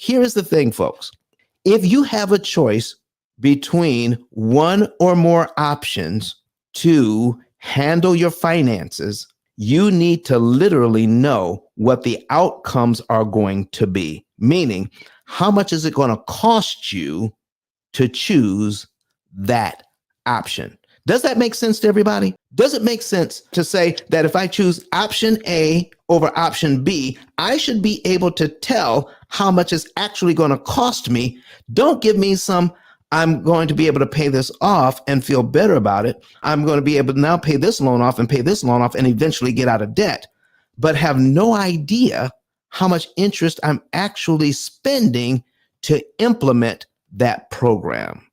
Here is the thing, folks. If you have a choice between one or more options to handle your finances, you need to literally know what the outcomes are going to be. Meaning, how much is it going to cost you to choose that option? Does that make sense to everybody? Does it make sense to say that if I choose option A over option B, I should be able to tell how much it's actually going to cost me? Don't give me some, I'm going to be able to pay this off and feel better about it. I'm going to be able to now pay this loan off and pay this loan off and eventually get out of debt, but have no idea how much interest I'm actually spending to implement that program.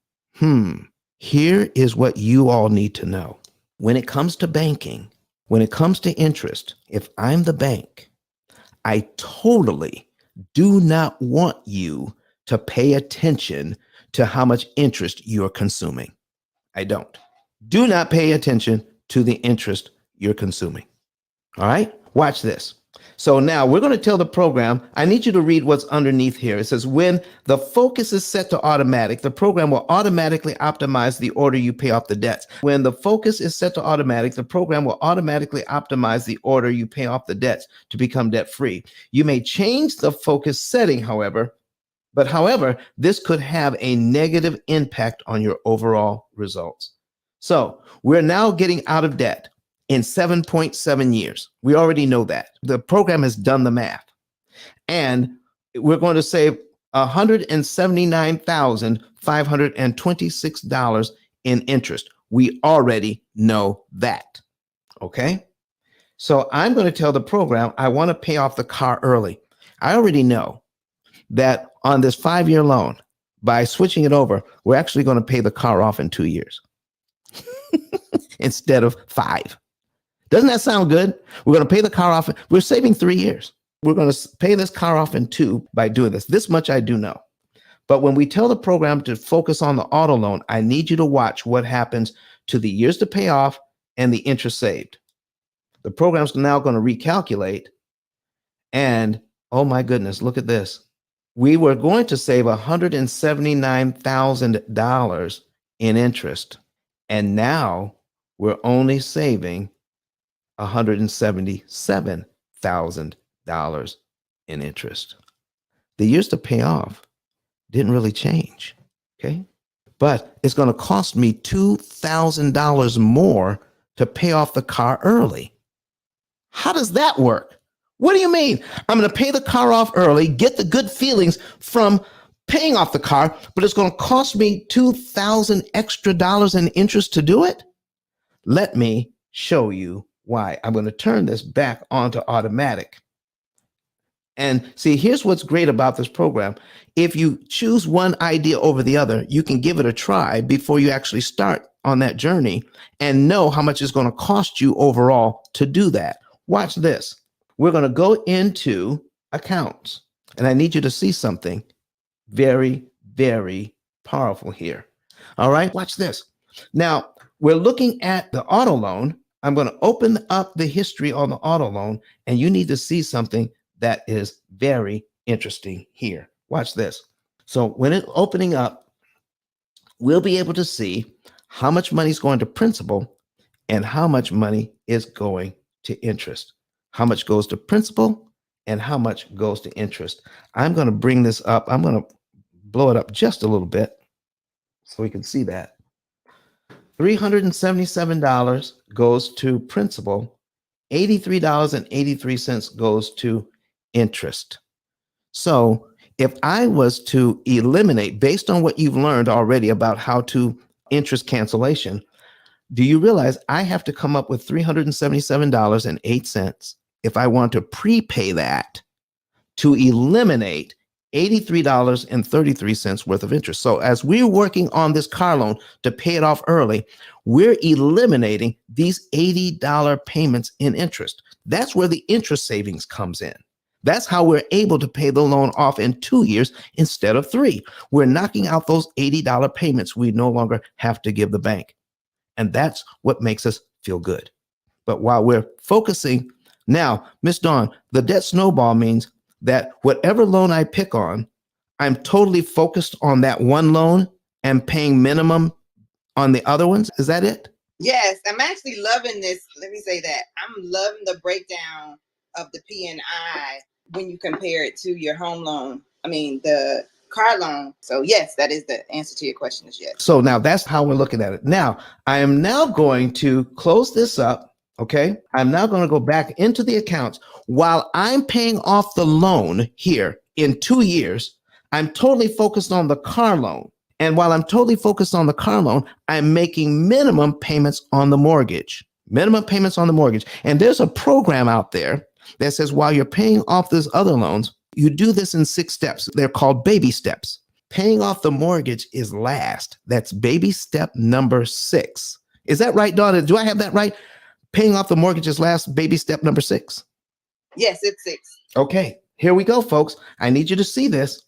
Here is what you all need to know. When it comes to banking, when it comes to interest, if I'm the bank, I totally do not want you to pay attention to how much interest you're consuming. I don't. Do not pay attention to the interest you're consuming. All right? Watch this. So now we're going to tell the program, I need you to read what's underneath here. It says, when the focus is set to automatic, the program will automatically optimize the order you pay off the debts. When the focus is set to automatic, the program will automatically optimize the order you pay off the debts to become debt-free. You may change the focus setting, however, this could have a negative impact on your overall results. So we're now getting out of debt in 7.7 years. We already know that. The program has done the math. And we're going to save $179,526 in interest. We already know that. Okay? So I'm going to tell the program I want to pay off the car early. I already know that on this 5-year loan, by switching it over, we're actually going to pay the car off in 2 years instead of 5. Doesn't that sound good? We're going to pay the car off. We're saving 3 years. We're going to pay this car off in 2 by doing this. This much I do know. But when we tell the program to focus on the auto loan, I need you to watch what happens to the years to pay off and the interest saved. The program's now going to recalculate. And oh my goodness, look at this. We were going to save $179,000 in interest. And now we're only saving $177,000 in interest. The years to pay off didn't really change, okay? But it's going to cost me $2,000 more to pay off the car early. How does that work? What do you mean? I'm going to pay the car off early, get the good feelings from paying off the car, but it's going to cost me $2,000 extra in interest to do it? Let me show you why. I'm going to turn this back onto automatic. And see, here's what's great about this program. If you choose one idea over the other, you can give it a try before you actually start on that journey and know how much it's going to cost you overall to do that. Watch this. We're going to go into accounts, and I need you to see something very, very powerful here. All right, watch this. Now, we're looking at the auto loan. I'm going to open up the history on the auto loan, and you need to see something that is very interesting here. Watch this. So when it's opening up, we'll be able to see how much money is going to principal and how much money is going to interest. How much goes to principal and how much goes to interest. I'm going to bring this up. I'm going to blow it up just a little bit so we can see that. $377 goes to principal, $83.83 goes to interest. So if I was to eliminate, based on what you've learned already about how to interest cancellation, do you realize I have to come up with $377.08 if I want to prepay that to eliminate $83.33 worth of interest. So as we're working on this car loan to pay it off early, we're eliminating these $80 payments in interest. That's where the interest savings comes in. That's how we're able to pay the loan off in 2 years instead of 3. We're knocking out those $80 payments we no longer have to give the bank. And that's what makes us feel good. But while we're focusing now, Miss Dawn, the debt snowball means that whatever loan I pick on, I'm totally focused on that one loan and paying minimum on the other ones. Is that it? Yes, I'm actually loving this. Let me say that. I'm loving the breakdown of the P&I when you compare it to your home loan. The car loan. So yes, that is the answer to your question is yes. So now that's how we're looking at it. Now, I am now going to close this up. Okay. I'm now going to go back into the accounts while I'm paying off the loan here in 2 years. I'm totally focused on the car loan. And while I'm totally focused on the car loan, I'm making minimum payments on the mortgage, And there's a program out there that says while you're paying off those other loans, you do this in 6 steps. They're called baby steps. Paying off the mortgage is last. That's baby step number 6. Is that right, Donna? Do I have that right? Paying off the mortgage is last, baby step number 6. Yes, it's 6. Okay, here we go, folks. I need you to see this.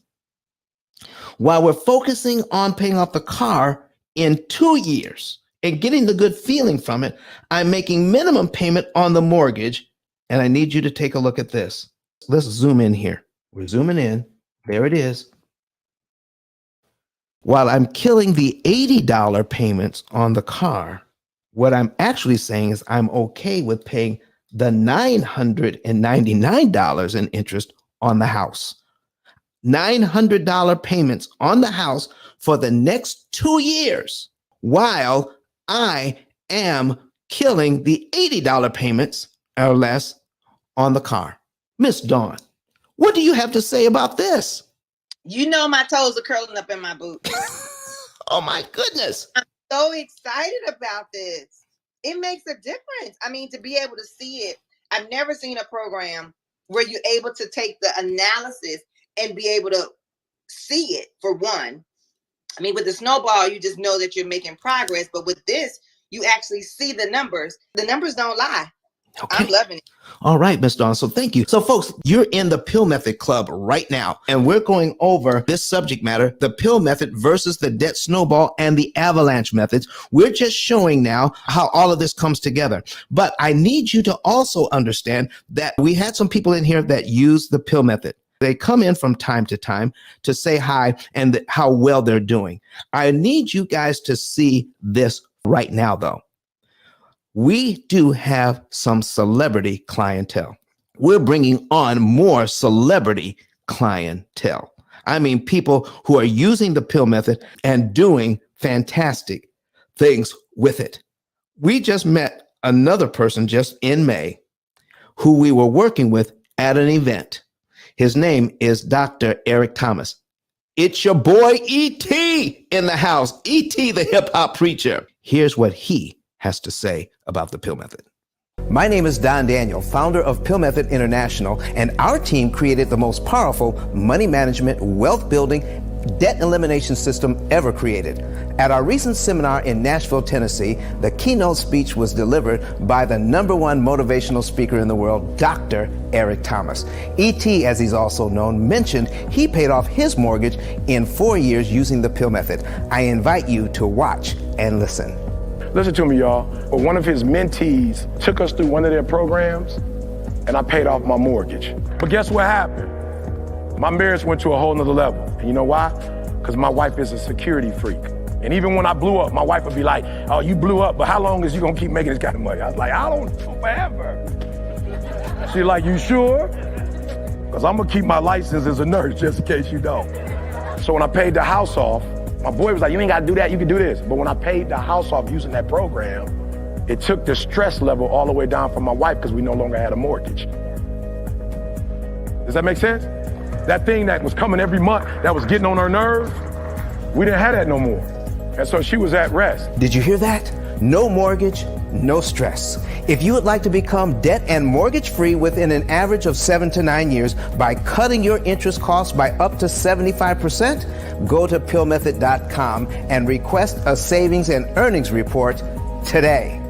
While we're focusing on paying off the car in 2 years and getting the good feeling from it, I'm making minimum payment on the mortgage. And I need you to take a look at this. Let's zoom in here. We're zooming in. There it is. While I'm killing the $80 payments on the car, what I'm actually saying is I'm okay with paying the $999 in interest on the house. $900 payments on the house for the next 2 years while I am killing the $80 payments or less on the car. Miss Dawn, what do you have to say about this? You know my toes are curling up in my boots. Oh my goodness. I'm so excited about this. It makes a difference. To be able to see it. I've never seen a program where you're able to take the analysis and be able to see it for one. With the Snowball, you just know that you're making progress. But with this, you actually see the numbers. The numbers don't lie. Okay. I'm loving it. All right, Ms. Dawn. So thank you. So folks, you're in the P.I.L.L Method Club right now, and we're going over this subject matter, the P.I.L.L Method versus the debt snowball and the avalanche methods. We're just showing now how all of this comes together. But I need you to also understand that we had some people in here that use the P.I.L.L Method. They come in from time to time to say hi and how well they're doing. I need you guys to see this right now, though. We do have some celebrity clientele. We're bringing on more celebrity clientele. People who are using the P.I.L.L Method and doing fantastic things with it. We just met another person just in May who we were working with at an event. His name is Dr. Eric Thomas. It's your boy E.T. in the house. E.T. the hip hop preacher. Here's what he has to say about the P.I.L.L Method. My name is Don Daniel, founder of P.I.L.L Method International, and our team created the most powerful money management, wealth building, debt elimination system ever created. At our recent seminar in Nashville, Tennessee, the keynote speech was delivered by the #1 motivational speaker in the world, Dr. Eric Thomas. E.T., as he's also known, mentioned he paid off his mortgage in 4 years using the P.I.L.L Method. I invite you to watch and listen. Listen to me, y'all. Well, one of his mentees took us through one of their programs, and I paid off my mortgage. But guess what happened? My marriage went to a whole nother level. And you know why? Because my wife is a security freak. And even when I blew up, my wife would be like, oh, you blew up, but how long is you gonna keep making this kind of money? I was like, I don't know, forever. She's like, you sure? Because I'm gonna keep my license as a nurse just in case you don't. So when I paid the house off, my boy was like, you ain't gotta do that, you can do this. But when I paid the house off using that program, it took the stress level all the way down for my wife because we no longer had a mortgage. Does that make sense? That thing that was coming every month, that was getting on her nerves, we didn't have that no more. And so she was at rest. Did you hear that? No mortgage, no stress. If you would like to become debt and mortgage free within an average of 7 to 9 years by cutting your interest costs by up to 75%, go to pillmethod.com and request a savings and earnings report today.